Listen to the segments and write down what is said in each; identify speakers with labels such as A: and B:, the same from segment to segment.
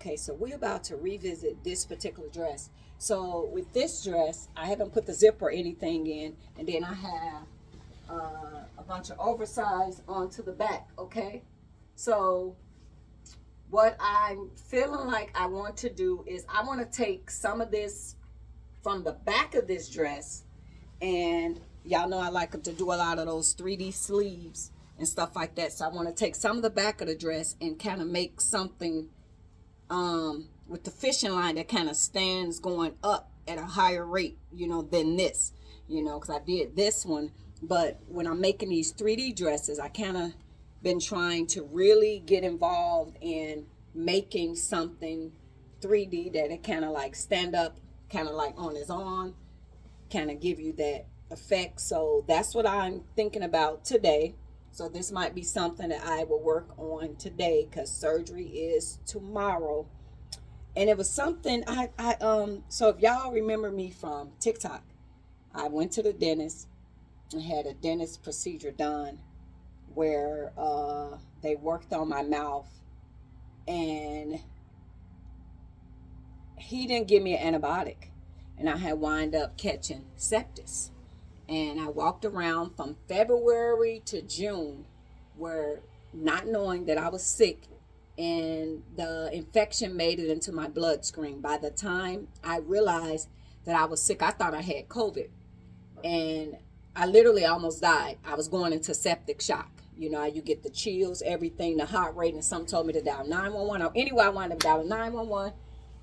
A: Okay, so we're about to revisit this particular dress. So with this dress, I haven't put the zip or anything in, and then I have a bunch of oversized onto the back. Okay, so what I'm feeling like I want to do is I want to take some of this from the back of this dress, and y'all know I like to do a lot of those 3D sleeves and stuff like that. So I want to take some of the back of the dress and kind of make something with the fishing line that kind of stands going up at a higher rate, than this, because I did this one. But when I'm making these 3D dresses, I kind of been trying to really get involved in making something 3D that it kind of like stand up, kind of like on its own, kind of give you that effect. So that's what I'm thinking about today. So this might be something that I will work on today because surgery is tomorrow. And it was something so if y'all remember me from TikTok, I went to the dentist and had a dentist procedure done where they worked on my mouth, and he didn't give me an antibiotic, and I had wind up catching sepsis. And I walked around from February to June where not knowing that I was sick, and the infection made it into my bloodstream. By the time I realized that I was sick, I thought I had COVID, and I literally almost died. I was going into septic shock. You get the chills, everything, the heart rate, and some told me to dial 911. Anyway, I wound up dialing 911.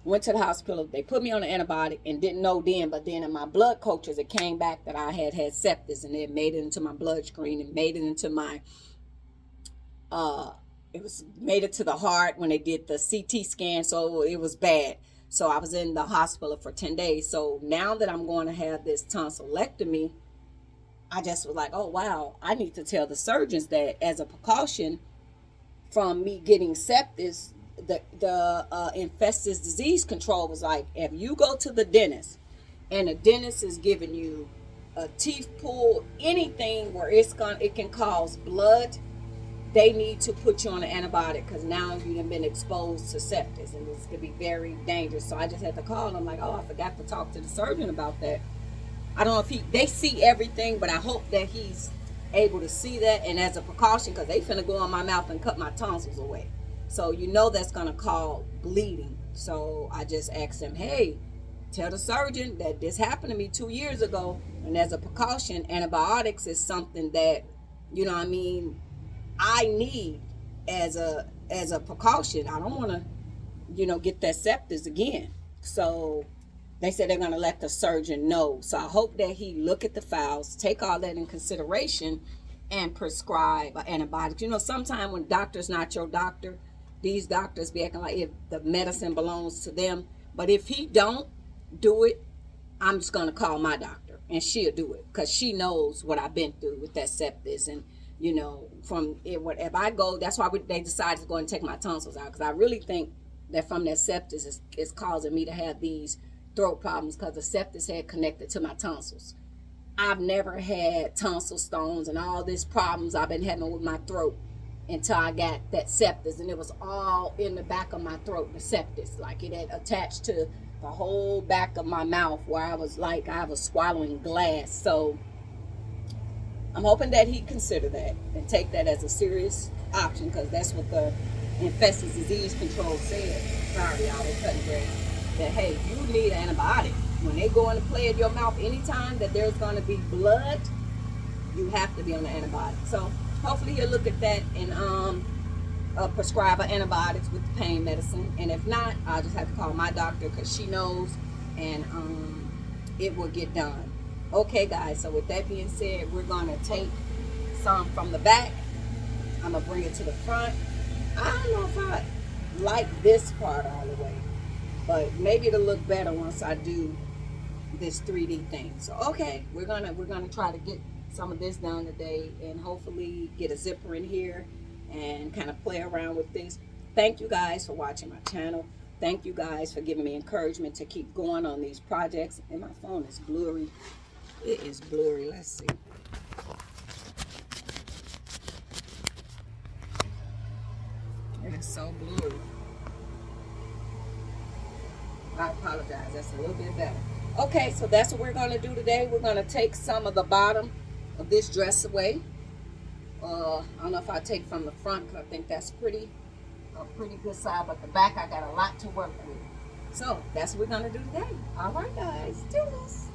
A: Went to the hospital. They put me on an antibiotic and didn't know then, but then in my blood cultures, it came back that I had sepsis, and it made it into my bloodstream and made it into my, made it to the heart when they did the CT scan. So it was bad. So I was in the hospital for 10 days. So now that I'm going to have this tonsillectomy, I just was like, oh, wow, I need to tell the surgeons that as a precaution from me getting sepsis, the infectious disease control was like, if you go to the dentist and the dentist is giving you a teeth pull, anything where it can cause blood, they need to put you on an antibiotic because now you've been exposed to sepsis and this could be very dangerous. So I just had to call and I'm like, oh, I forgot to talk to the surgeon about that. I don't know if they see everything, but I hope that he's able to see that, and as a precaution, because they finna go on my mouth and cut my tonsils away. So that's going to cause bleeding. So I just asked him, hey, tell the surgeon that this happened to me 2 years ago. And as a precaution, antibiotics is something that, I need as a precaution. I don't want to, get that sepsis again. So they said they're going to let the surgeon know. So I hope that he look at the files, take all that in consideration, and prescribe antibiotics. Sometimes when doctor's not your doctor, these doctors be acting like if the medicine belongs to them. But if he don't do it, I'm just going to call my doctor and she'll do it because she knows what I've been through with that sepsis. And, from it, whatever I go, that's why they decided to go and take my tonsils out, because I really think that from that sepsis is causing me to have these throat problems because the sepsis had connected to my tonsils. I've never had tonsil stones and all these problems I've been having with my throat until I got that sepsis, and it was all in the back of my throat, the sepsis. Like it had attached to the whole back of my mouth where I was swallowing glass. So I'm hoping that he consider that and take that as a serious option, because that's what the infectious disease control said. Sorry, y'all, they cutting grass. That, hey, you need an antibiotic. When they go into play in your mouth, anytime that there's going to be blood, you have to be on the antibiotic. So hopefully he'll look at that and prescribe antibiotics with the pain medicine. And if not, I'll just have to call my doctor because she knows, and it will get done. Okay, guys, so with that being said, we're going to take some from the back. I'm going to bring it to the front. I don't know if I like this part all the way, but maybe it'll look better once I do this 3D thing. So okay, we're gonna try to get some of this done today and hopefully get a zipper in here and kind of play around with this. Thank you guys for watching my channel. Thank you guys for giving me encouragement to keep going on these projects. And my phone is blurry. It is blurry. Let's see. It is so blurry. I apologize. That's a little bit better. Okay, so that's what we're going to do today. We're going to take some of the bottom of this dress away. I don't know if I take from the front because I think that's a pretty good side, but the back I got a lot to work with. So that's what we're going to do today. All right, guys, do this.